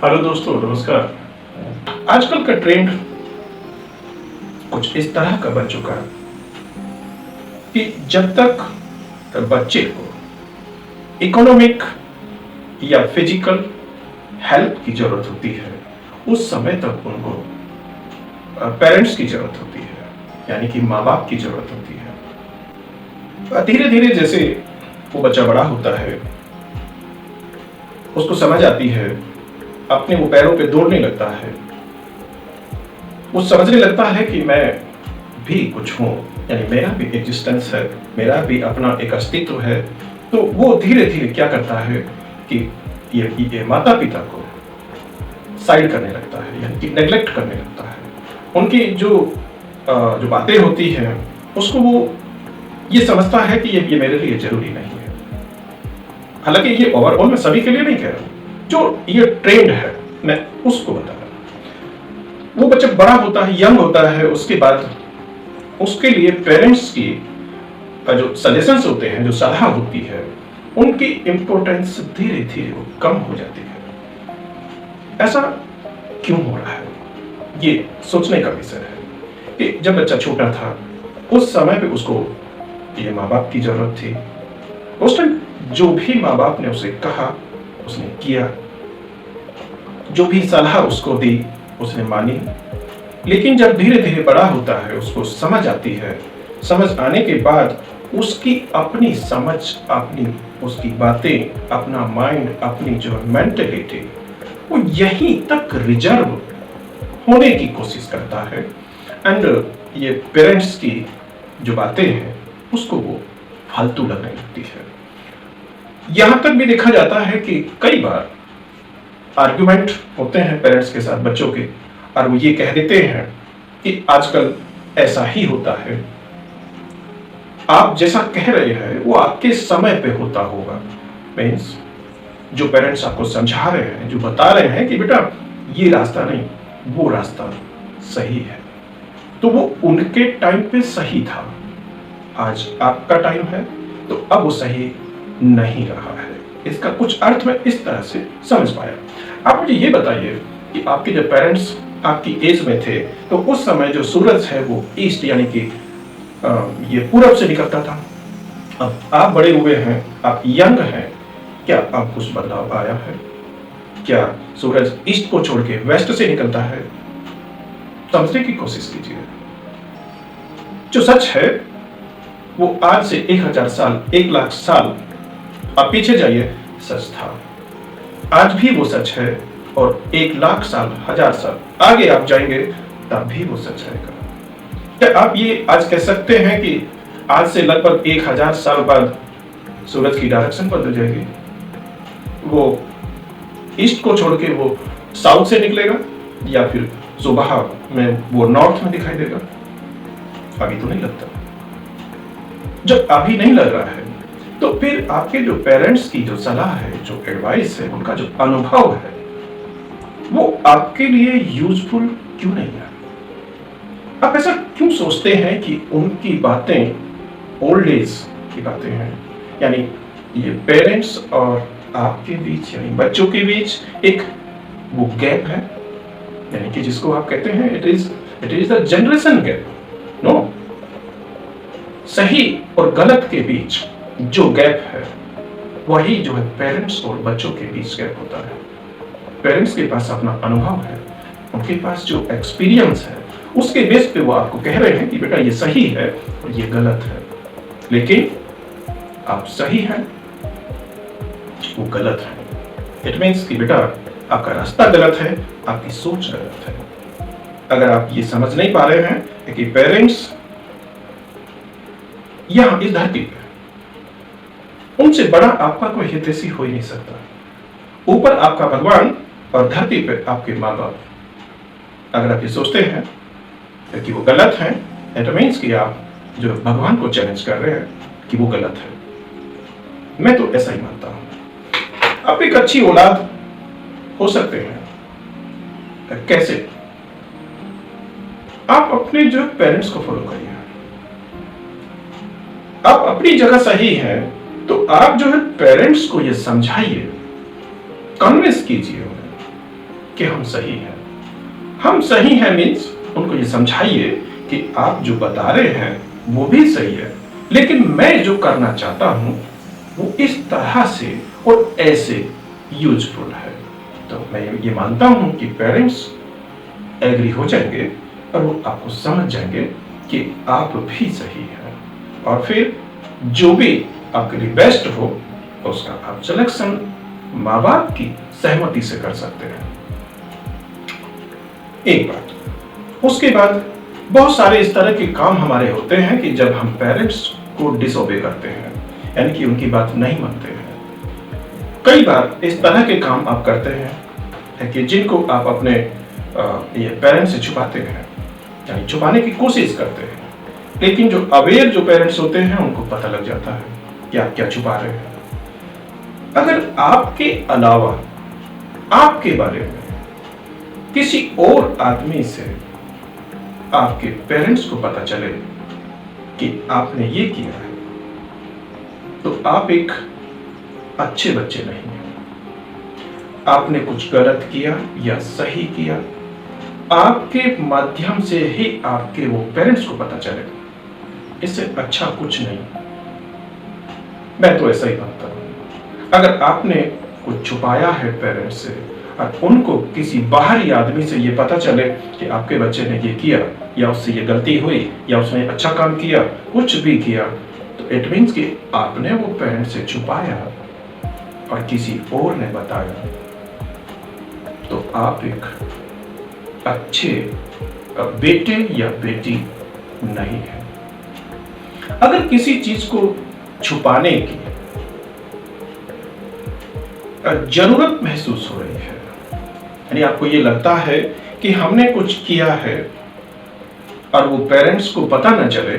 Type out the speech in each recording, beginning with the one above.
Hello दोस्तों, नमस्कार। आजकल का ट्रेंड कुछ इस तरह का बन चुका है कि जब तक बच्चे को इकोनॉमिक या फिजिकल हेल्प की जरूरत होती है, उस समय तक उनको पेरेंट्स की जरूरत होती है, यानी कि माँ बाप की जरूरत होती है। धीरे धीरे जैसे वो बच्चा बड़ा होता है, उसको समझ आती है, अपने वो पैरों पे दौड़ने लगता है, वो समझने लगता है कि मैं भी कुछ हूँ, यानी मेरा भी एग्जिस्टेंस है, मेरा भी अपना एक अस्तित्व है। तो वो धीरे धीरे क्या करता है कि ये माता पिता को साइड करने लगता है, यानी कि नेग्लेक्ट करने लगता है। उनकी जो बातें होती हैं उसको वो ये समझता है कि ये मेरे लिए जरूरी नहीं है। हालांकि ये ओवरऑल मैं सभी के लिए नहीं कह रहा हूँ, जो ये ट्रेंड है मैं उसको बता रहा हूँ। वो बच्चा बड़ा होता है, यंग होता है, उसके बाद उसके लिए पेरेंट्स की जो सजेशंस होते हैं, जो सलाह होती है, उनकी इंपॉर्टेंस धीरे धीरे वो कम हो जाती है। ऐसा क्यों हो रहा है, ये सोचने का विषय है कि जब बच्चा छोटा था उस समय पे उसको ये माँ बाप की जरूरत थी। उस टाइम जो भी माँ बाप ने उसे कहा उसने किया, जो भी सलाह उसको दी उसने मानी। लेकिन जब धीरे धीरे बड़ा होता है, उसको समझ आती है, समझ आने के बाद उसकी अपनी समझ, अपनी उसकी बातें, अपना माइंड, अपनी जो मेंटलिटी, वो यहीं तक रिजर्व होने की कोशिश करता है। एंड ये पेरेंट्स की जो बातें हैं उसको वो फालतू लगने लगती है। यहां तक भी देखा जाता है कि कई बार आर्गुमेंट होते हैं पेरेंट्स के साथ बच्चों के, और वो ये कह देते हैं कि आजकल ऐसा ही होता है, आप जैसा कह रहे हैं वो आपके समय पे होता होगा। मीन्स जो पेरेंट्स आपको समझा रहे हैं, जो बता रहे हैं कि बेटा ये रास्ता नहीं, वो रास्ता सही है, तो वो उनके टाइम पे सही था। आज आपका टाइम है तो अब वो सही नहीं रहा है। इसका कुछ अर्थ मैं इस तरह से समझ पाया। आप मुझे ये बताइए कि आपके जब पेरेंट्स आपकी एज में थे तो उस समय जो सूरज है वो ईस्ट यानी कि ये पूरब से निकलता था। अब आप बड़े हुए हैं, आप यंग हैं, क्या अब कुछ बदलाव आया है? क्या सूरज ईस्ट को छोड़ के वेस्ट से निकलता है? समझने की कोशिश कीजिए। जो सच है वो आज से 1000 साल, 1 लाख साल आप पीछे जाइए, सच था। आज भी वो सच है, और 1 लाख साल, 1000 साल आगे आप जाएंगे तब भी वो सच रहेगा। क्या आप ये आज कह सकते हैं कि आज से लगभग 1000 साल बाद सूरज की डायरेक्शन बदल जाएगी, वो ईस्ट को छोड़ के वो साउथ से निकलेगा, या फिर सुबह में वो नॉर्थ में दिखाई देगा? अभी तो नहीं लगता। जब अभी नहीं लग रहा है तो फिर आपके जो पेरेंट्स की जो सलाह है, जो एडवाइस है, उनका जो अनुभव है, वो आपके लिए यूजफुल क्यों नहीं है? आप ऐसा क्यों सोचते हैं कि उनकी बातें ओल्ड एज की बातें हैं? यानी ये पेरेंट्स और आपके बीच, यानी बच्चों के बीच एक वो गैप है, यानी कि जिसको आप कहते हैं it is the generation gap. No, सही और गलत के बीच जो गैप है वही जो है पेरेंट्स और बच्चों के बीच गैप होता है। पेरेंट्स के पास अपना अनुभव है, उनके पास जो एक्सपीरियंस है, उसके बेस पे वो आपको कह रहे हैं कि बेटा ये सही है और ये गलत है। लेकिन आप सही हैं, वो गलत है। इट मीन्स कि बेटा आपका रास्ता गलत है, आपकी सोच गलत है। अगर आप ये समझ नहीं पा रहे हैं कि पेरेंट्स यहां इस धरती पे, उनसे बड़ा आपका कोई हितैषी हो ही नहीं सकता। ऊपर आपका भगवान और धरती पे आपके माँ बाप। अगर आप ये सोचते हैं कि वो गलत है, इट मीन्स कि आप जो भगवान को चैलेंज कर रहे हैं कि वो गलत है। मैं तो ऐसा ही मानता हूं। आप एक अच्छी औलाद हो सकते हैं। कैसे? आप अपने जो पेरेंट्स को फॉलो करिए। आप अपनी जगह सही हैं तो आप जो है पेरेंट्स को ये समझाइए, कन्विंस कीजिए उन्हें कि हम सही हैं। हम सही हैं मीन्स उनको ये समझाइए कि आप जो बता रहे हैं वो भी सही है, लेकिन मैं जो करना चाहता हूं वो इस तरह से और ऐसे यूजफुल है। तो मैं ये मानता हूं कि पेरेंट्स एग्री हो जाएंगे और वो आपको समझ जाएंगे कि आप भी सही हैं, और फिर जो भी आपके लिए बेस्ट हो उसका आप सिलेक्शन माँ बाप की सहमति से कर सकते हैं। एक बात। उसके बाद बहुत सारे इस तरह के काम हमारे होते हैं कि जब हम पेरेंट्स को डिसओबे करते हैं, यानी कि उनकी बात नहीं मानते हैं। कई बार इस तरह के काम आप करते हैं कि जिनको आप अपने ये पेरेंट्स से छुपाते हैं, यानी छुपाने की कोशिश करते हैं, लेकिन जो अवेयर जो पेरेंट्स होते हैं उनको पता लग जाता है कि आप क्या छुपा रहे हैं। अगर आपके अलावा आपके बारे में किसी और आदमी से आपके पेरेंट्स को पता चले कि आपने ये किया है, तो आप एक अच्छे बच्चे नहीं हैं। आपने कुछ गलत किया या सही किया, आपके माध्यम से ही आपके वो पेरेंट्स को पता चले, इससे अच्छा कुछ नहीं। मैं तो ऐसा ही मानता हूं। अगर आपने कुछ छुपाया है पेरेंट्स से और उनको किसी बाहरी आदमी से ये पता चले कि आपके बच्चे ने ये किया या उससे ये गलती हुई या उसने अच्छा काम किया, कुछ भी किया, तो इट मीन्स कि आपने वो पेरेंट्स से छुपाया और किसी और ने बताया, तो आप एक अच्छे बेटे या बेटी नहीं है। अगर किसी चीज को छुपाने की जरूरत महसूस हो रही है, यानी आपको ये लगता है कि हमने कुछ किया है और वो पेरेंट्स को पता न चले,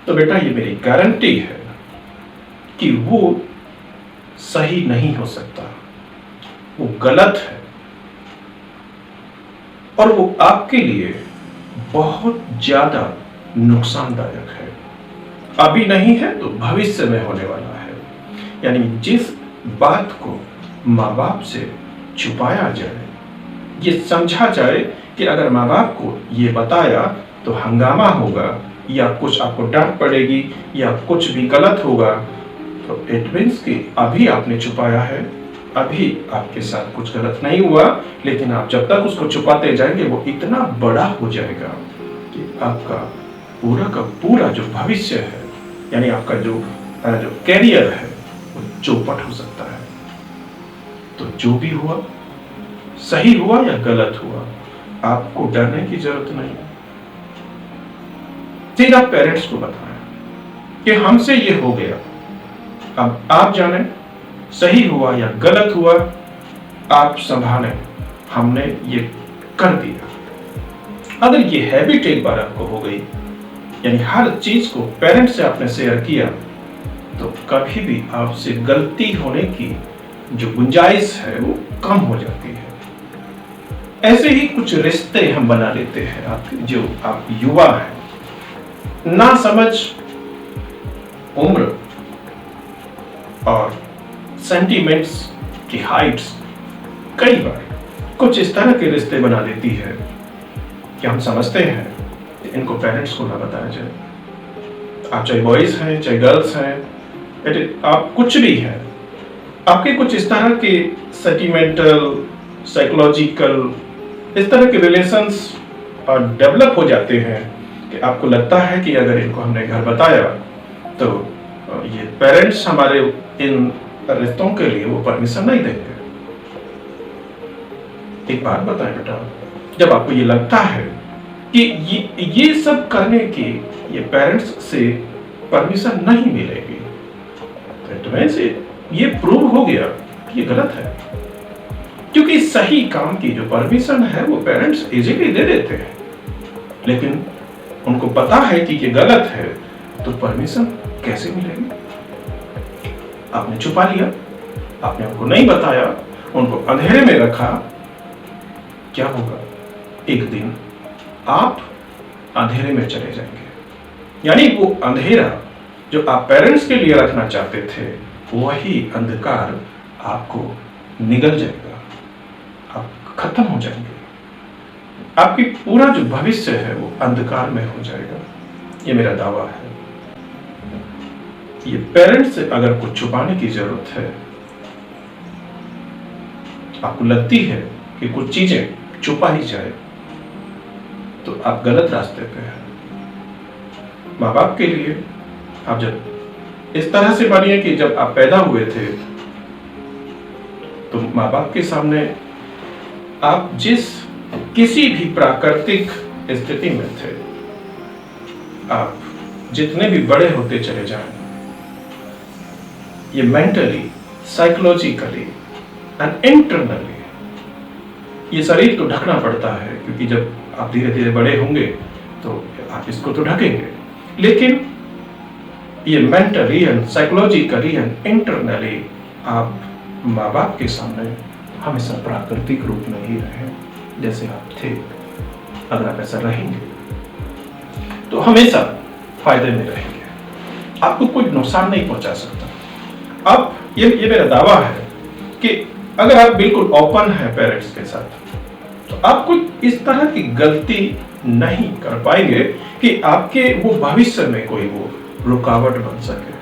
तो बेटा ये मेरी गारंटी है कि वो सही नहीं हो सकता, वो गलत है और वो आपके लिए बहुत ज्यादा नुकसानदायक है। अभी नहीं है तो भविष्य में होने वाला है। यानी जिस बात को माँ बाप से छुपाया जाए, ये समझा जाए कि अगर माँ बाप को ये बताया तो हंगामा होगा या कुछ आपको डांट पड़ेगी या कुछ भी गलत होगा, तो इट मीन्स कि अभी आपने छुपाया है, अभी आपके साथ कुछ गलत नहीं हुआ, लेकिन आप जब तक उसको छुपाते जाएंगे वो इतना बड़ा हो जाएगा कि आपका पूरा का पूरा जो भविष्य है, यानी आपका जो कैरियर है, वो चौपट हो सकता है। तो जो भी हुआ, सही हुआ या गलत हुआ, आपको डरने की जरूरत नहीं है। सीधा पेरेंट्स को बताएं कि हमसे ये हो गया, अब आप जाने सही हुआ या गलत हुआ, आप संभालें, हमने ये कर दिया। अगर ये हैबिट एक बार आपको हो गई, यानी हर चीज को पेरेंट्स से आपने शेयर किया, तो कभी भी आपसे गलती होने की जो गुंजाइश है वो कम हो जाती है। ऐसे ही कुछ रिश्ते हम बना लेते हैं, जो आप युवा हैं, ना समझ उम्र और सेंटिमेंट्स की हाइट्स कई बार कुछ इस तरह के रिश्ते बना देती है कि हम समझते हैं कि इनको पेरेंट्स को ना बताया जाए। आप चाहे बॉयज हैं चाहे गर्ल्स हैं, आप कुछ भी हैं, आपके कुछ इस तरह के सेंटिमेंटल, साइकोलॉजिकल इस तरह के रिलेशंस डेवलप हो जाते हैं कि आपको लगता है कि अगर इनको हमने घर बताया तो ये पेरेंट्स हमारे इन रिश्तों के लिए वो परमिशन नहीं देंगे। एक बात बताएं बेटा, जब आपको ये लगता है कि ये सब करने की ये पेरेंट्स से परमिशन नहीं मिलेगी, तो वैसे ये प्रूव हो गया कि ये गलत है, क्योंकि सही काम की जो परमिशन है वो पेरेंट्स इजीली दे देते हैं, लेकिन उनको पता है कि ये गलत है, तो परमिशन कैसे मिलेगी? आपने छुपा लिया, आपने उनको नहीं बताया, उनको अंधेरे में रखा, क्या होगा? एक दिन आप अंधेरे में चले जाएंगे। यानी वो अंधेरा जो आप पेरेंट्स के लिए रखना चाहते थे, वही अंधकार आपको निगल जाएगा। आप खत्म हो जाएंगे। आपकी पूरा जो भविष्य है वो अंधकार में हो जाएगा। ये मेरा दावा है। ये पेरेंट्स से अगर कुछ छुपाने की जरूरत है, आपको लगती है कि कुछ चीजें छुपा ही जाए, तो आप गलत रास्ते पे हैं। माँ बाप के लिए आप जब इस तरह से बनिए कि जब आप पैदा हुए थे तो माँ बाप के सामने आप जिस किसी भी प्राकृतिक स्थिति में थे, आप जितने भी बड़े होते चले जाएं, ये मेंटली, साइकोलॉजिकली एंड इंटरनली ये शरीर तो ढकना पड़ता है, क्योंकि जब आप धीरे धीरे बड़े होंगे तो आप इसको तो ढकेंगे, लेकिन ये mentally and psychologically and internally आप माँ बाप के सामने हमेशा प्राकृतिक रूप में ही रहे जैसे आप थे। अगर आप ऐसा रहेंगे तो हमेशा फायदे में रहेंगे, आपको कोई नुकसान नहीं पहुंचा सकता। अब ये मेरा दावा है कि अगर आप बिल्कुल ओपन हैं पेरेंट्स के साथ, तो आप कोई इस तरह की गलती नहीं कर पाएंगे कि आपके वो भविष्य में कोई वो रुकावट बन सके।